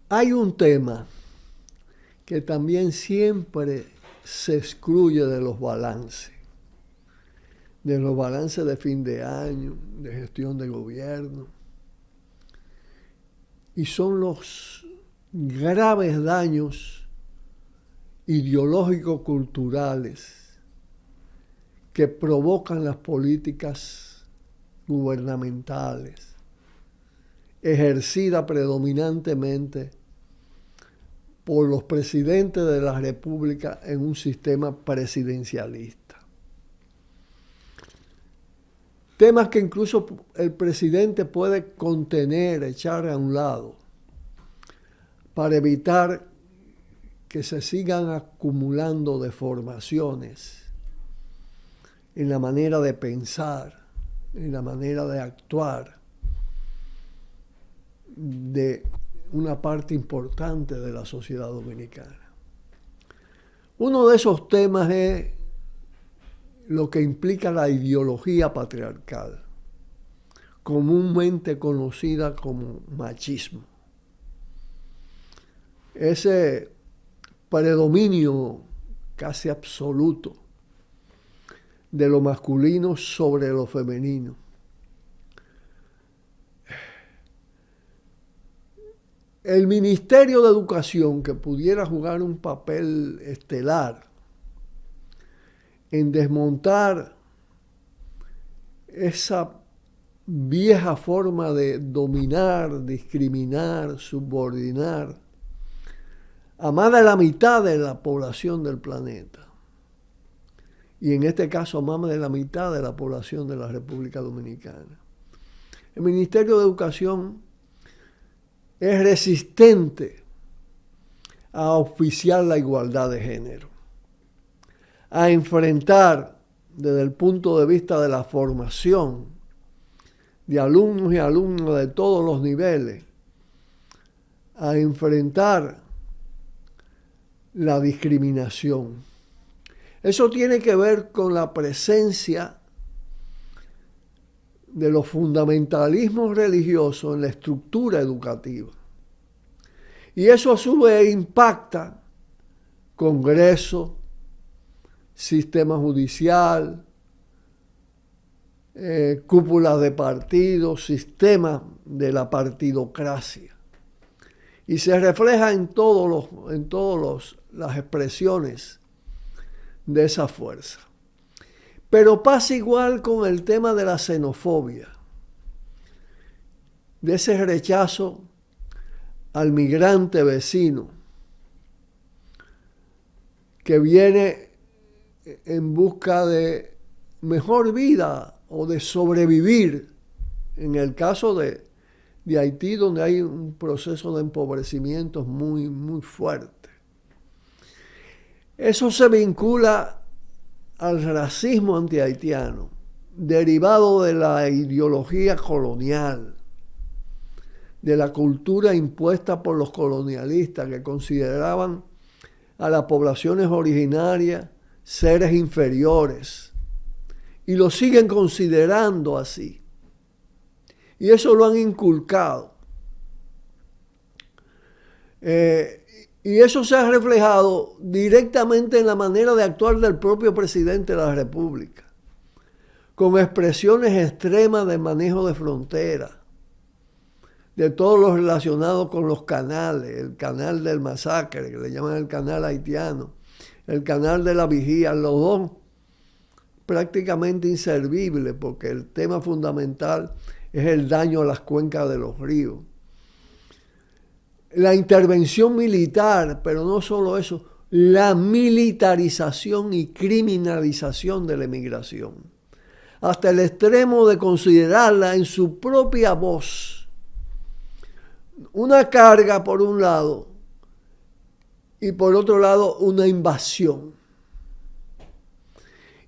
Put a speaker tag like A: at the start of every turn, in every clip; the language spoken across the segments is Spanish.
A: Hay un tema que también siempre se excluye de los balances de fin de año, de gestión de gobierno, y son los graves daños ideológico-culturales que provocan las políticas gubernamentales, ejercidas predominantemente por los presidentes de la República en un sistema presidencialista. Temas que incluso el presidente puede contener, echar a un lado, para evitar que se sigan acumulando deformaciones en la manera de pensar, en la manera de actuar de una parte importante de la sociedad dominicana. Uno de esos temas es lo que implica la ideología patriarcal, comúnmente conocida como machismo. Ese predominio casi absoluto de lo masculino sobre lo femenino. El Ministerio de Educación, que pudiera jugar un papel estelar en desmontar esa vieja forma de dominar, discriminar, subordinar a más de la mitad de la población del planeta. Y en este caso, más de la mitad de la población de la República Dominicana. El Ministerio de Educación es resistente a oficiar la igualdad de género, a enfrentar desde el punto de vista de la formación de alumnos y alumnas de todos los niveles, a enfrentar la discriminación. Eso tiene que ver con la presencia de los fundamentalismos religiosos en la estructura educativa. Y eso a su vez impacta Congreso, sistema judicial, cúpulas de partidos, sistema de la partidocracia. Y se refleja en todas las expresiones de esa fuerza. Pero pasa igual con el tema de la xenofobia, de ese rechazo al migrante vecino que viene en busca de mejor vida o de sobrevivir, en el caso de Haití, donde hay un proceso de empobrecimiento muy, muy fuerte. Eso se vincula al racismo antihaitiano, derivado de la ideología colonial, de la cultura impuesta por los colonialistas que consideraban a las poblaciones originarias seres inferiores y lo siguen considerando así. Y eso lo han inculcado. Y eso se ha reflejado directamente en la manera de actuar del propio presidente de la República, con expresiones extremas de manejo de frontera, de todo lo relacionado con los canales, el canal del masacre, que le llaman el canal haitiano, el canal de la vigía, los dos prácticamente inservibles, porque el tema fundamental es el daño a las cuencas de los ríos. La intervención militar, pero no solo eso, la militarización y criminalización de la emigración, hasta el extremo de considerarla en su propia voz una carga por un lado y por otro lado una invasión.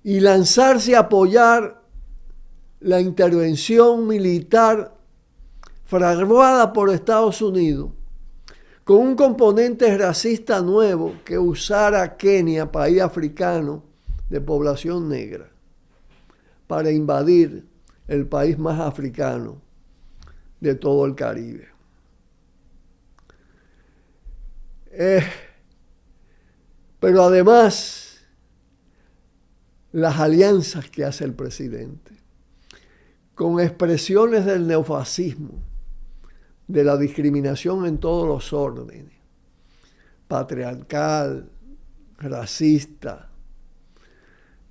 A: Y lanzarse a apoyar la intervención militar fraguada por Estados Unidos con un componente racista nuevo que usara Kenia, país africano de población negra, para invadir el país más africano de todo el Caribe. Pero además, las alianzas que hace el presidente con expresiones del neofascismo, de la discriminación en todos los órdenes, patriarcal, racista,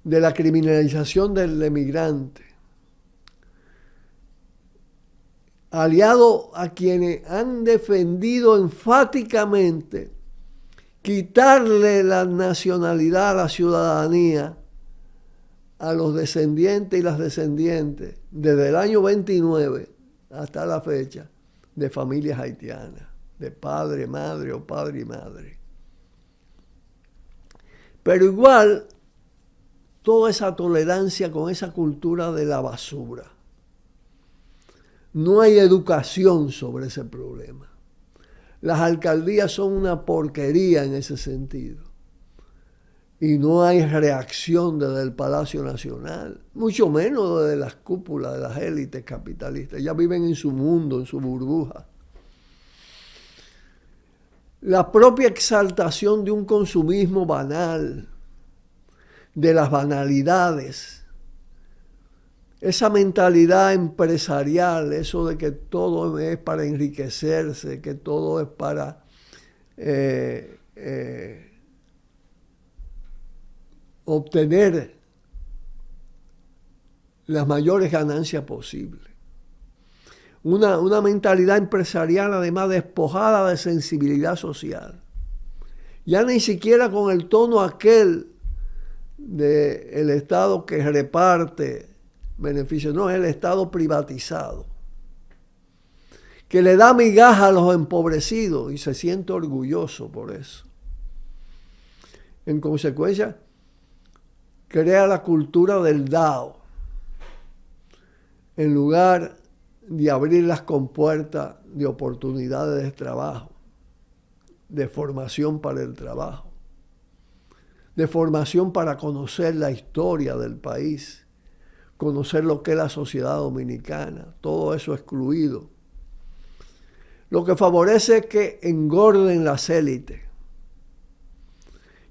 A: de la criminalización del emigrante, aliado a quienes han defendido enfáticamente quitarle la nacionalidad, la ciudadanía a los descendientes y las descendientes desde el año 29 hasta la fecha de familias haitianas, de padre, madre o padre y madre. Pero igual, toda esa tolerancia con esa cultura de la basura. No hay educación sobre ese problema. Las alcaldías son una porquería en ese sentido. Y no hay reacción desde el Palacio Nacional, mucho menos desde las cúpulas de las élites capitalistas. Ya viven en su mundo, en su burbuja. La propia exaltación de un consumismo banal, de las banalidades, esa mentalidad empresarial, eso de que todo es para enriquecerse, que todo es para obtener las mayores ganancias posibles. Una mentalidad empresarial además despojada de sensibilidad social. Ya ni siquiera con el tono aquel del Estado que reparte beneficios, no, es el Estado privatizado, que le da migaja a los empobrecidos y se siente orgulloso por eso. En consecuencia, crea la cultura del DAO, en lugar de abrir las compuertas de oportunidades de trabajo, de formación para el trabajo, de formación para conocer la historia del país, conocer lo que es la sociedad dominicana, todo eso excluido. Lo que favorece es que engorden las élites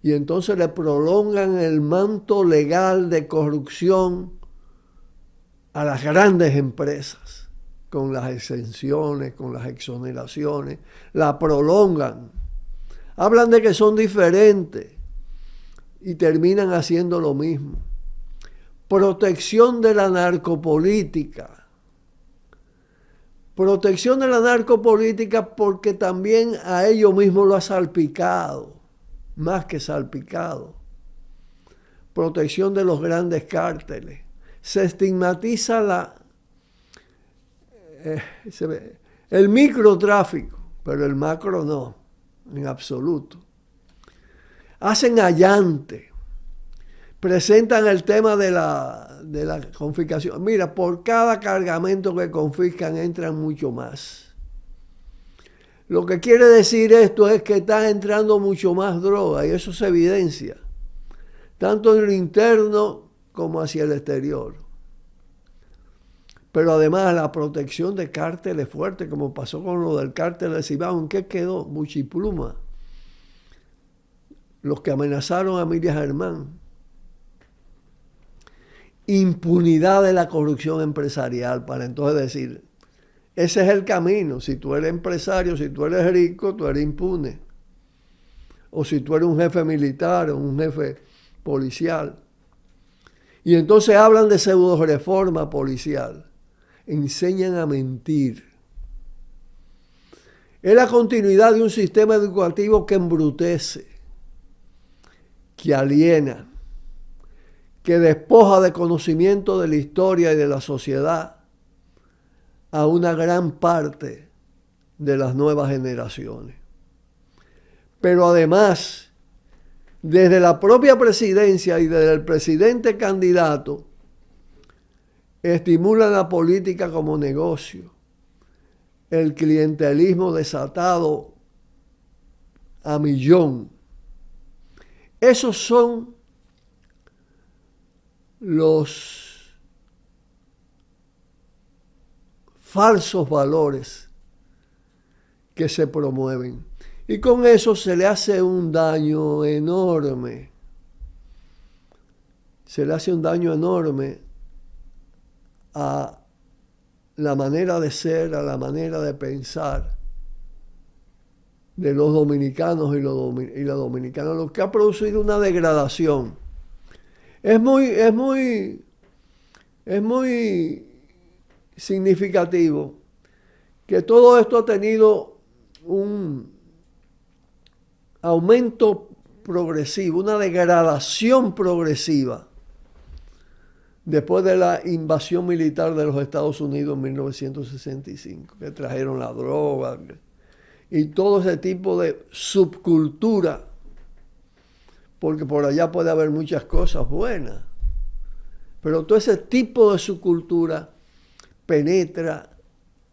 A: y entonces le prolongan el manto legal de corrupción a las grandes empresas, con las exenciones, con las exoneraciones, la prolongan. Hablan de que son diferentes y terminan haciendo lo mismo. Protección de la narcopolítica. Protección de la narcopolítica porque también a ellos mismos lo ha salpicado, más que salpicado. Protección de los grandes cárteles. Se estigmatiza el microtráfico, pero el macro no, en absoluto. Hacen allante, presentan el tema de la confiscación. Mira, por cada cargamento que confiscan entran mucho más. Lo que quiere decir esto es que está entrando mucho más droga y eso se evidencia, tanto en lo interno como hacia el exterior. Pero además la protección de cárteles fuertes, como pasó con lo del cártel de Cibao. ¿En qué quedó? Buchipluma. Los que amenazaron a Miriam Germán. Impunidad de la corrupción empresarial, para entonces decir, ese es el camino. Si tú eres empresario, si tú eres rico, tú eres impune. O si tú eres un jefe militar o un jefe policial. Y entonces hablan de pseudo reforma policial. Enseñan a mentir. Es la continuidad de un sistema educativo que embrutece, que aliena, que despoja de conocimiento de la historia y de la sociedad a una gran parte de las nuevas generaciones. Pero además, desde la propia presidencia y desde el presidente candidato, estimulan la política como negocio, el clientelismo desatado a millón. Esos son los falsos valores que se promueven. Y con eso se le hace un daño enorme. Se le hace un daño enorme a la manera de ser, a la manera de pensar de los dominicanos y la dominicana, lo que ha producido una degradación. Es muy significativo que todo esto ha tenido un aumento progresivo, una degradación progresiva después de la invasión militar de los Estados Unidos en 1965, que trajeron la droga y todo ese tipo de subcultura, porque por allá puede haber muchas cosas buenas, pero todo ese tipo de subcultura penetra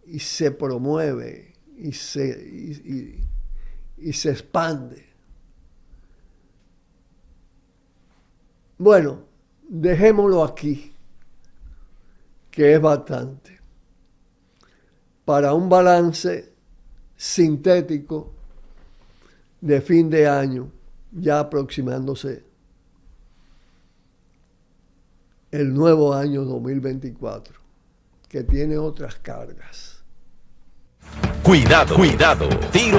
A: y se promueve y se expande. Bueno, dejémoslo aquí, que es bastante, para un balance sintético de fin de año, ya aproximándose el nuevo año 2024, que tiene otras cargas.
B: Cuidado, cuidado. Tiro